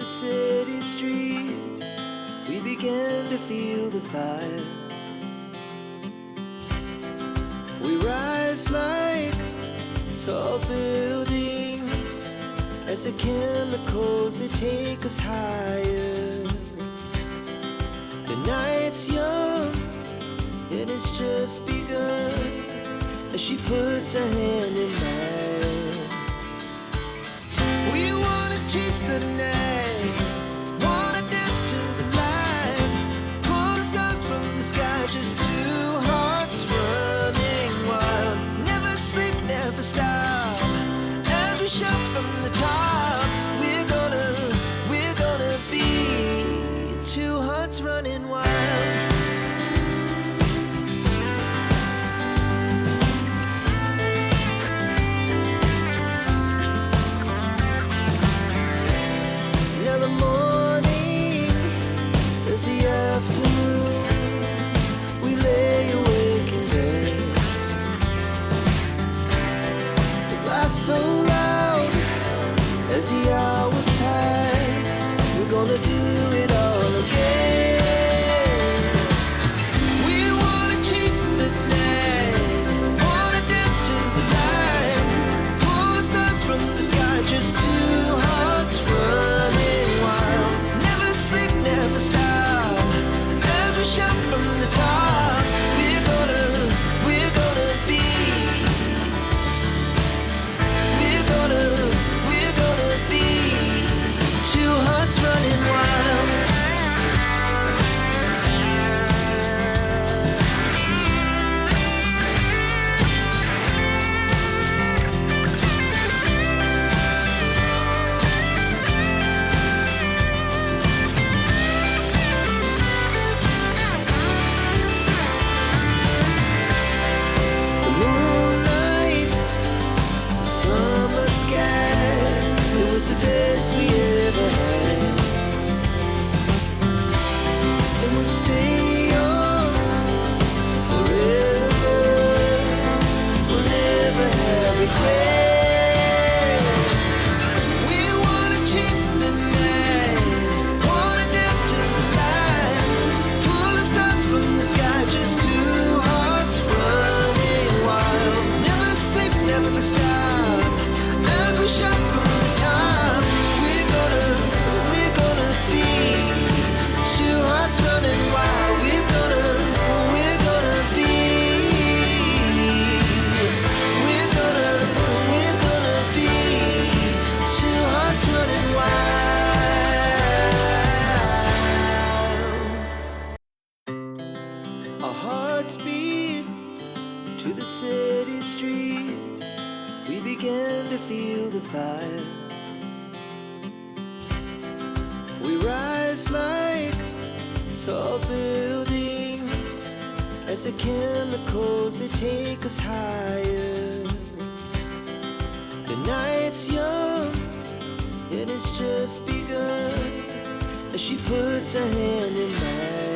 the city streets, we began to feel the fire. We rise like tall buildings as the chemicals, they take us higher. The night's young and it's just begun as she puts her hand in mine. We wanna chase the night, wanna dance to the light, pull the stars from the sky, just two hearts running wild. Never sleep, never stop, as we shout from the top. We're gonna be two hearts running wild. So loud as the hours pass, we're gonna do it all again. We wanna chase the night, wanna dance to the light, pull the stars from the sky, just two hearts running wild. Never sleep, never stop, as we shout from the top. We're gonna be two hearts running wild. The moonlight, the summer sky, it was the best we ever had. And we'll stay young forever, we'll never have regrets. We wanna chase the night, wanna dance to the light, pull the stars from the sky, just two hearts running wild. Never sleep, never stop, as we shout from the top. We're gonna be two hearts running wild. We're gonna be two hearts running wild. Our hearts beat to the city streets, we began to feel the fire. We rise like tall buildings as the chemicals, they take us higher. The night's young and it's just begun as she puts her hand in mine.